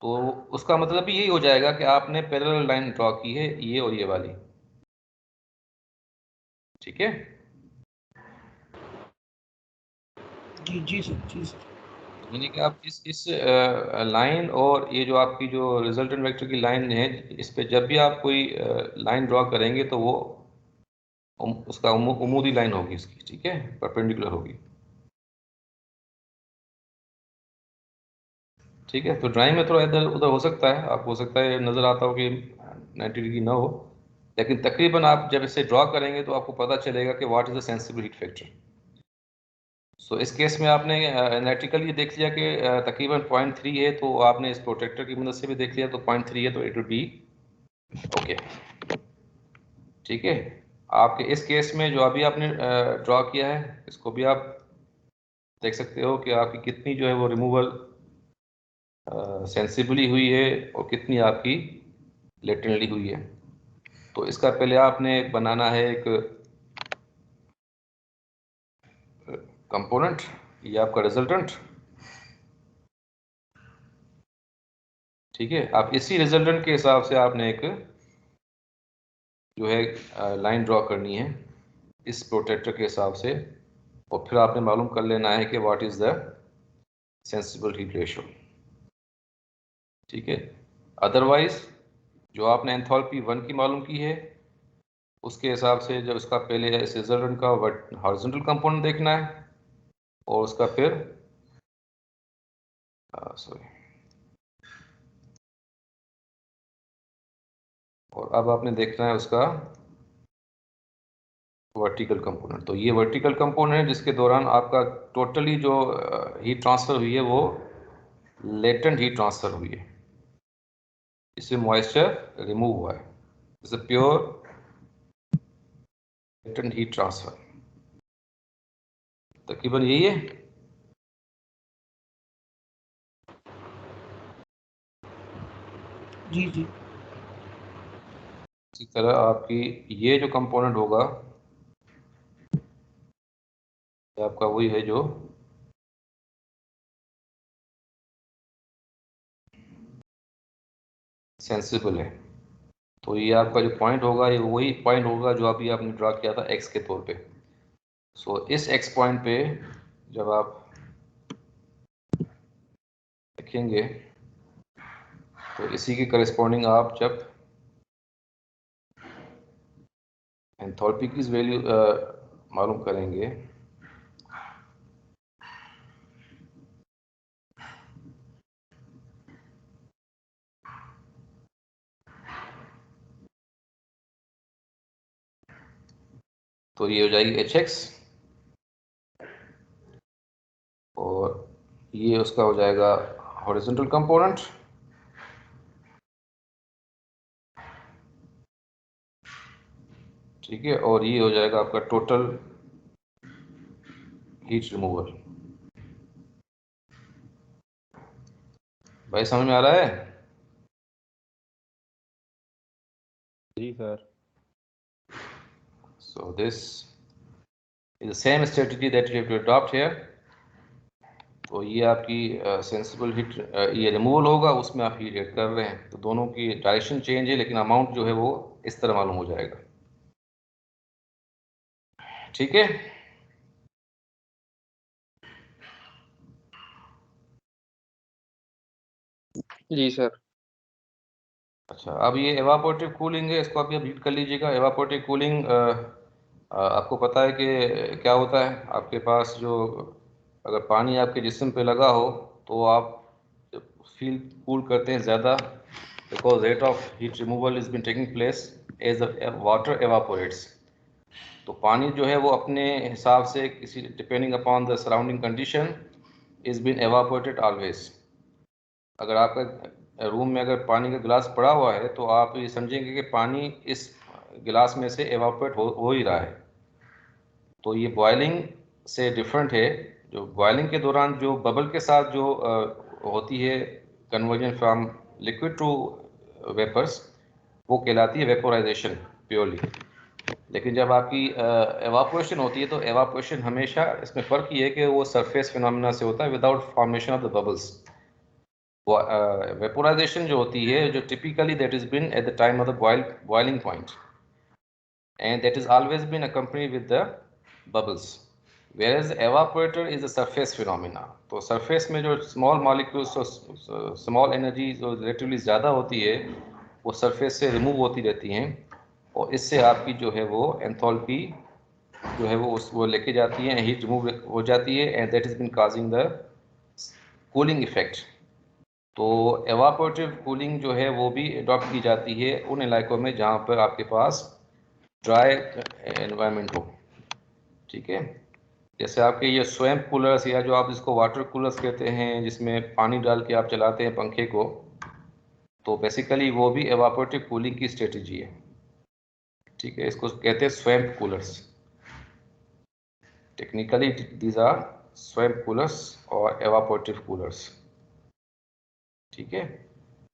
तो उसका मतलब भी यही हो जाएगा कि आपने पैरेलल लाइन ड्रॉ की है, ये और ये वाली। ठीक है, जी सर। यानी कि आप इस लाइन और ये जो आपकी जो रिजल्टेंट वेक्टर की लाइन है, इस पे जब भी आप कोई लाइन ड्रॉ करेंगे तो वो उसका उमूदी लाइन होगी इसकी। ठीक है, परपेंडिकुलर होगी। ठीक है, तो ड्राइंग में थोड़ा इधर उधर हो सकता है, आपको हो सकता है नज़र आता हो कि 90 डिग्री ना हो, लेकिन तकरीबन आप जब इसे ड्रॉ करेंगे तो आपको पता चलेगा कि what is the sensible heat factor. So इस केस में आपने एनालिटिकली देख लिया कि तकरीबन 0.3 है, तो आपने इस प्रोटेक्टर की मदद से भी देख लिया, तो 0.3 है तो इट विल बी ओके। ठीक है, आपके इस केस में जो अभी आपने ड्रॉ किया है, इसको भी आप देख सकते हो कि आपकी कितनी जो है वो रिमूवल सेंसिबली हुई है और कितनी आपकी लेटेंटली हुई है। तो इसका पहले आपने बनाना है एक कंपोनेंट, ये आपका रिजल्टेंट। ठीक है, आप इसी रिजल्टेंट के हिसाब से आपने एक जो है लाइन ड्रॉ करनी है इस प्रोटेक्टर के हिसाब से, और फिर आपने मालूम कर लेना है कि what is the sensible heat ratio. ठीक है, अदरवाइज जो आपने एंथैल्पी 1 की मालूम की है उसके हिसाब से जब उसका पहले इस रिजल्टेंट का हॉरिजॉन्टल कंपोनेंट देखना है, और उसका फिर और अब आपने देखना है उसका वर्टिकल कंपोनेंट। तो ये वर्टिकल कंपोनेंट जिसके दौरान आपका टोटली जो हीट ट्रांसफर हुई है वो लेटेंट हीट ट्रांसफर हुई है, इसमें मॉइस्चर रिमूव हुआ है, it's a pure latent heat transfer. तकरीबन यही है। जी इसी तरह आपकी ये जो कंपोनेंट होगा ये आपका वही है जो सेंसिबल है। तो ये आपका जो पॉइंट होगा ये वही पॉइंट होगा जो अभी आपने ड्रा किया था एक्स के तौर पे। सो इस एक्स पॉइंट पे जब आप देखेंगे तो इसी के करस्पॉन्डिंग आप जब एंथैल्पी की वैल्यू मालूम करेंगे तो ये हो जाएगी HX, और ये उसका हो जाएगा हॉरिजॉन्टल कंपोनेंट। ठीक है, और ये हो जाएगा आपका टोटल हीट रिमूवल। भाई समझ में आ रहा है? जी sir. So this is the same strategy that you have to adopt here. तो ये आपकी सेंसिबल हीट ये रिमूवल होगा, उसमें आप हीट ऐड कर रहे हैं, तो दोनों की डायरेक्शन चेंज है लेकिन अमाउंट जो है वो इस तरह मालूम हो जाएगा। ठीक है, जी सर। अच्छा अब ये एवापोरेटिव कूलिंग है, इसको अभी आप रीड कर लीजिएगा। एवापोरेटिव कूलिंग आपको पता है कि क्या होता है। आपके पास जो अगर पानी आपके जिस्म पे लगा हो तो आप फील कूल करते हैं ज़्यादा, because rate of heat removal is been taking place as water evaporates. तो पानी जो है वो अपने हिसाब से किसी depending upon the surrounding condition is been evaporated always. अगर आपका रूम में अगर पानी का गिलास पड़ा हुआ है तो आप ये समझेंगे कि पानी इस गिलास में से एवापोरेट हो ही रहा है। तो ये बॉयलिंग से डिफरेंट है। जो बॉयलिंग के दौरान जो बबल के साथ जो होती है conversion from liquid to vapours, वो कहलाती है वेपोराइजेशन प्योरली। लेकिन जब आपकी एवापोरेशन होती है तो एवापोरेशन हमेशा इसमें फ़र्क ये है कि वो सरफेस फिनोमिना से होता है without formation of the bubbles. Vaporisation जो होती है, जो typically that is been at the time of the boiling point, and that is always been accompanied with the bubbles, whereas evaporator is a surface phenomena। तो surface में जो small molecules और small energy जो relatively ज़्यादा होती है वो surface से remove होती रहती हैं, और इससे आपकी जो है वो enthalpy जो है वो लेके जाती है, heat remove हो जाती है, and that has been causing the cooling effect। तो evaporative cooling जो है वो भी adopt की जाती है उन इलाकों में जहाँ पर आपके पास ड्राई एनवायरनमेंट हो। ठीक है, जैसे आपके ये स्वैम्प कूलर्स या जो आप इसको वाटर कूलर्स कहते हैं जिसमें पानी डाल के आप चलाते हैं पंखे को, तो बेसिकली वो भी एवापोरेटिव कूलिंग की स्ट्रेटजी है। ठीक है, इसको कहते हैं swamp coolers. Technically these are swamp coolers और एवापोरेटिव कूलर्स। ठीक है,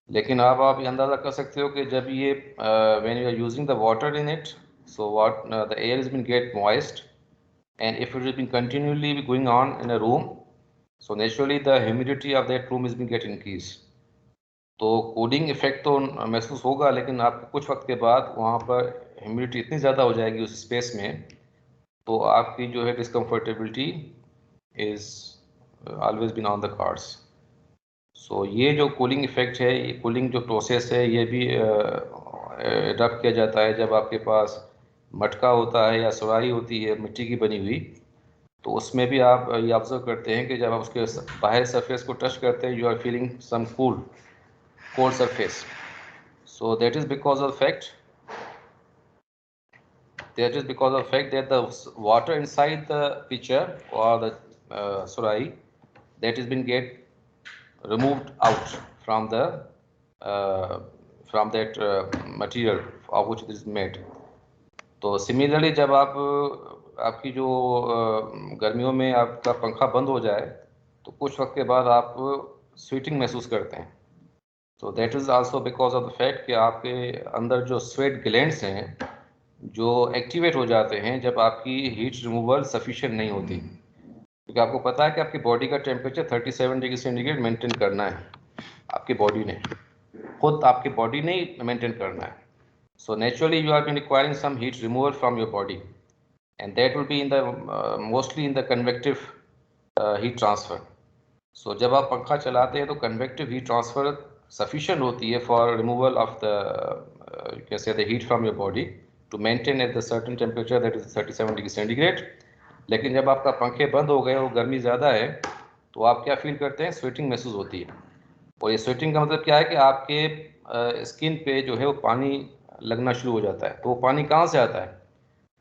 लेकिन अब आप ये अंदाज़ा कर सकते हो कि जब ये when you are using the water in it, so what the air has been get moist, and if it has been continually going on in a room, so naturally the humidity of that room has been get increased। तो cooling effect तो महसूस होगा, लेकिन आपको कुछ वक्त के बाद वहाँ पर ह्यूमिडिटी इतनी ज़्यादा हो जाएगी उस स्पेस में, तो आपकी जो है discomfortability is always been on the cards. So ये जो कूलिंग इफेक्ट है, ये कूलिंग जो प्रोसेस है, ये भी अडॉप्ट किया जाता है जब आपके पास मटका होता है या सुराही होती है मिट्टी की बनी हुई, तो उसमें भी आप ये ऑब्जर्व करते हैं कि जब आप उसके बाहर सरफेस को टच करते हैं, you are feeling some cold surface. So that is because of fact that the water inside the pitcher or the surai, that has been get removed out from the material of which it is made। तो similarly जब आपकी जो गर्मियों में आपका पंखा बंद हो जाए तो कुछ वक्त के बाद आप स्वेटिंग महसूस करते हैं। तो that is also because of the fact कि आपके अंदर जो स्वेट ग्लैंड्स हैं जो एक्टिवेट हो जाते हैं जब आपकी हीट रिमूवल सफिशिएंट नहीं होती, क्योंकि आपको पता है कि आपकी बॉडी का टेम्परेचर 37 डिग्री सेंटीग्रेड मेंटेन करना है। आपकी बॉडी ने खुद आपकी बॉडी ने मेंटेन करना है। So naturally you have been requiring some heat removal from your body, and that will be in the mostly in the convective heat transfer। So जब आप पंखा चलाते हैं तो convective heat transfer sufficient होती है for removal of the you can say the heat from your body to maintain at the certain temperature that is 37 degree centigrade। लेकिन जब आपका पंखे बंद हो गए और गर्मी ज़्यादा है तो आप क्या फील करते हैं? स्वेटिंग महसूस होती है। और ये स्वेटिंग का मतलब क्या है कि आपके स्किन पे जो है वो पानी लगना शुरू हो जाता है। तो वो पानी कहाँ से आता है?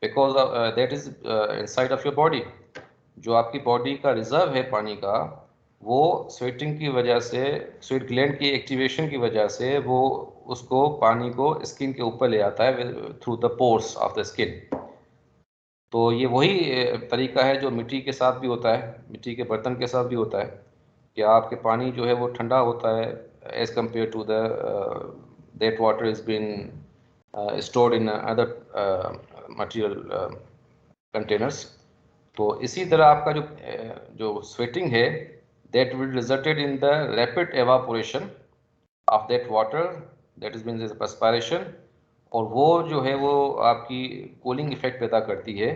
Because that is inside of your body. जो आपकी बॉडी का रिजर्व है पानी का, वो स्वेटिंग की वजह से, स्वेट ग्लैंड की एक्टिवेशन की वजह से वो उसको पानी को स्किन के ऊपर ले आता है through the pores of the skin. तो ये वही तरीका है जो मिट्टी के साथ भी होता है, मिट्टी के बर्तन के साथ भी होता है कि आपके पानी जो है वो ठंडा होता है as compare to the that water is been stored in other material containers। तो इसी तरह आपका जो sweating है that will resulted in the rapid evaporation of that water that is means perspiration, और वो जो है वो आपकी कूलिंग इफेक्ट पैदा करती है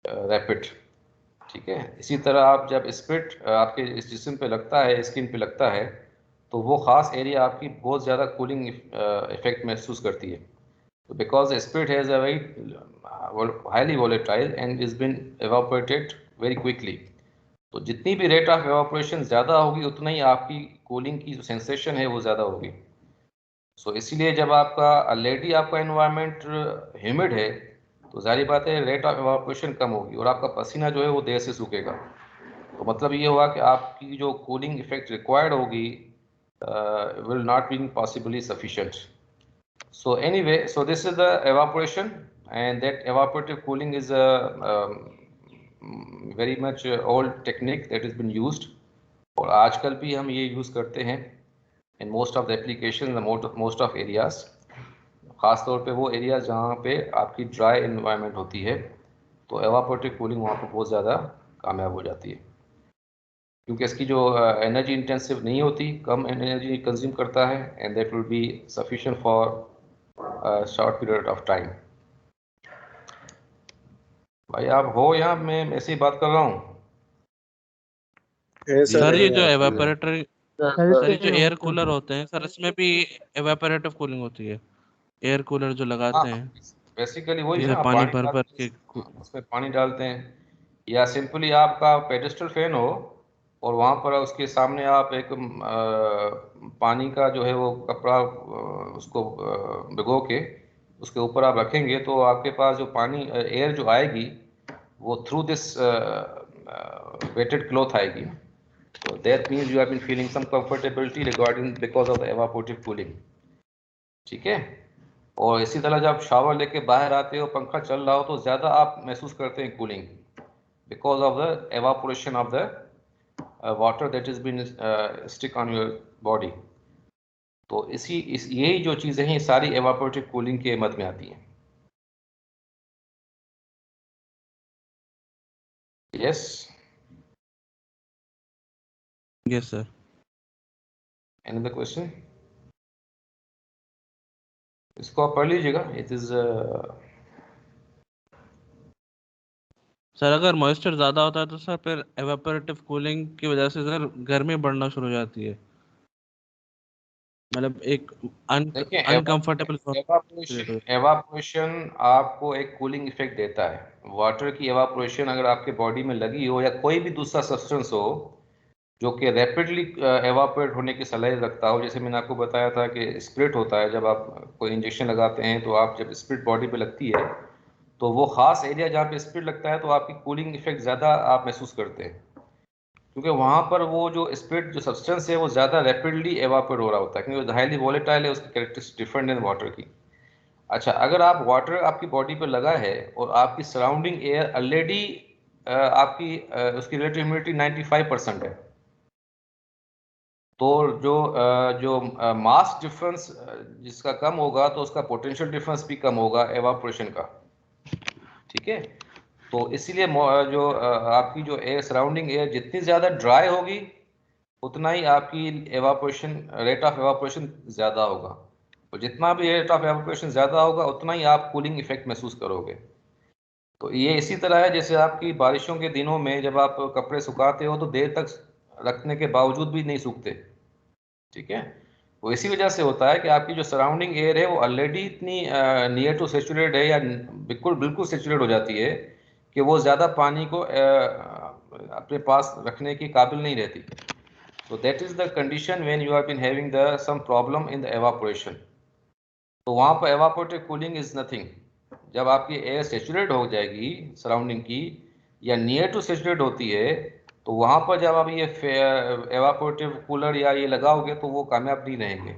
रैपिड। ठीक है, इसी तरह आप जब स्पिरिट आपके इस जिस्म पे लगता है, स्किन पे लगता है, तो वो ख़ास एरिया आपकी बहुत ज़्यादा कूलिंग इफेक्ट महसूस करती है। Because the spirit has a very highly volatile and is been evaporated very quickly, तो जितनी भी रेट ऑफ एवापोरेशन ज़्यादा होगी उतना ही आपकी कूलिंग की जो सेंसेशन है वो ज़्यादा होगी। सो इसीलिए जब आपका ऑलरेडी आपका एनवायरनमेंट ह्यूमिड है तो जाहिर बात है रेट ऑफ एवापोरेशन कम होगी और आपका पसीना जो है वो देर से सूखेगा। तो मतलब ये हुआ कि आपकी जो कूलिंग इफेक्ट रिक्वायर्ड होगी will not be possibly sufficient. So anyway, so this is the evaporation, and that evaporative cooling is a very much old technique that has been used, और आजकल भी हम ये यूज़ करते हैं in most of the applications, most of areas, ख़ास तौर पे वो एरियाज जहाँ पे आपकी ड्राई environment होती है तो evaporative cooling वहाँ पे बहुत ज़्यादा कामयाब हो जाती है, क्योंकि इसकी जो एनर्जी इंटेंसिव नहीं होती, कम एनर्जी कंज्यूम करता है, and that will be sufficient for short period of time. भाई आप हो यहाँ, मैं ऐसे ही बात कर रहा हूँ। सर ये जो एवापोरेटर सर सर ये जो एयर कूलर होते हैं सर, इसमें भी एवापोरेटिव कूलिंग होती है। एयर कूलर जो लगाते हैं बेसिकली वही है जैसे ना, पानी भर भर के उसमें पानी डालते हैं, या सिंपली आपका पेडेस्टल फैन हो और वहाँ पर उसके सामने आप एक पानी का जो है वो कपड़ा उसको भिगो के उसके ऊपर आप रखेंगे तो आपके पास जो पानी एयर जो आएगी वो थ्रू दिस वेटेड क्लॉथ आएगी। So that means you have been feeling some comfortability regarding because of the evaporative cooling। ठीक है, और इसी तरह जब शावर लेके बाहर आते हो, पंखा चल रहा हो तो ज़्यादा आप महसूस करते हैं cooling because of the evaporation of the water that is been stick on your body. तो यही जो चीज़ें हैं सारी एवापोरेटिव कूलिंग के मद में आती हैं। Yes yes sir. Any other question? इसको आप पढ़ लीजिएगा। इट इज सर अगर मॉइस्चर ज़्यादा होता है तो सर फिर एवापोरेटिव कूलिंग की वजह से सर गर्मी बढ़ना शुरू हो जाती है, मतलब एक अनकंफर्टेबल एवापोरेशन आपको एक कूलिंग इफेक्ट देता है। वाटर की एवापोरेशन अगर आपके बॉडी में लगी हो या कोई भी दूसरा सब्सटेंस हो जो कि रैपिडली एवापोरेट होने की सलाहियत रखता हो, जैसे मैंने आपको बताया था कि स्पिरिट होता है, जब आप कोई इंजेक्शन लगाते हैं तो आप जब स्पिरिट बॉडी पे लगती है तो वो ख़ास एरिया जहाँ पे स्पिरिट लगता है तो आपकी कूलिंग इफेक्ट ज़्यादा आप महसूस करते हैं, क्योंकि वहाँ पर वो जो स्पिरिट जो सब्सटेंस है वो ज़्यादा रैपिडली एवापोरेट हो रहा होता है, क्योंकि हाईली वॉलेटाइल है, उसकी कैरेक्टरिस्टिक डिफरेंट है वाटर की। अच्छा, अगर आप वाटर आपकी बॉडी पे लगा है और आपकी सराउंडिंग एयर ऑलरेडी आपकी उसकी रिलेटिव ह्यूमिडिटी 95% है, तो जो मास डिफरेंस जिसका कम होगा तो उसका पोटेंशियल डिफरेंस भी कम होगा एवापोरेशन का। ठीक है, तो इसीलिए जो आपकी जो एयर सराउंडिंग एयर जितनी ज़्यादा ड्राई होगी उतना ही आपकी एवापोरेशन रेट ऑफ एवापोरेशन ज़्यादा होगा, और जितना भी रेट ऑफ एवापोरेशन ज़्यादा होगा उतना ही आप कूलिंग इफेक्ट महसूस करोगे। तो ये इसी तरह है जैसे आपकी बारिशों के दिनों में जब आप कपड़े सुखाते हो तो देर तक रखने के बावजूद भी नहीं सूखते। ठीक है, वो इसी वजह से होता है कि आपकी जो सराउंडिंग एयर है वो ऑलरेडी इतनी नियर टू सेचुरेट है या बिल्कुल सेचुरेट हो जाती है कि वो ज़्यादा पानी को अपने पास रखने के काबिल नहीं रहती। So that is the condition when you have been having some problem in the evaporation। तो वहाँ पर evaporative cooling is nothing। जब आपकी एयर सेचुरेट हो जाएगी सराउंडिंग की या नियर टू सेचुरेट होती है तो वहाँ पर जब आप ये एवापोरेटिव कूलर या ये लगाओगे तो वो कामयाब नहीं रहेंगे।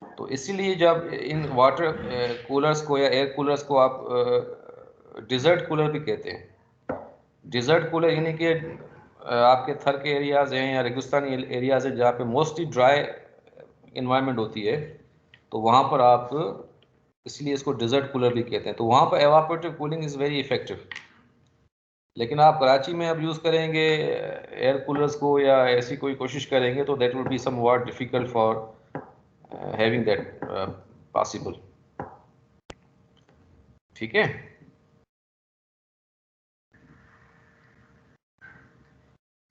तो इसीलिए जब इन वाटर कूलर्स को या एयर कूलर्स को आप डिज़र्ट कूलर भी कहते हैं। डिज़र्ट कूलर यानी कि आपके थर के एरियाज़ हैं या रेगिस्तानी एरियाज़ हैं जहाँ पे मोस्टली ड्राई इन्वायरमेंट होती है, तो वहाँ पर आप इसलिए इसको डिज़र्ट कूलर भी कहते हैं। तो वहाँ पर evaporative cooling is very effective. लेकिन आप कराची में अब यूज़ करेंगे एयर कूलर्स को या ऐसी कोई कोशिश करेंगे तो that will be somewhat difficult for having that possible. ठीक है,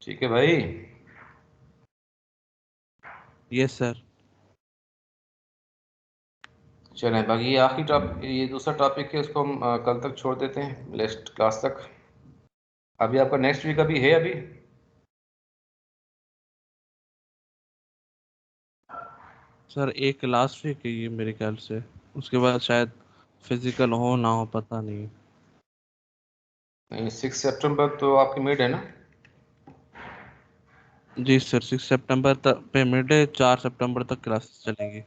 ठीक है भाई। Yes sir. चलें, बाकी ये आखिरी ये दूसरा टॉपिक है, उसको हम कल तक छोड़ देते हैं, नेक्स्ट क्लास तक। अभी आपका नेक्स्ट वीक अभी है अभी सर एक लास्ट वीक है ये मेरे ख्याल से, उसके बाद शायद फिजिकल हो ना हो पता नहीं। नहीं 6 सितंबर तो आपकी मिड है ना? जी सर 6 सितंबर तक पेमेंट है, 4 सितंबर तक क्लासेस चलेंगी।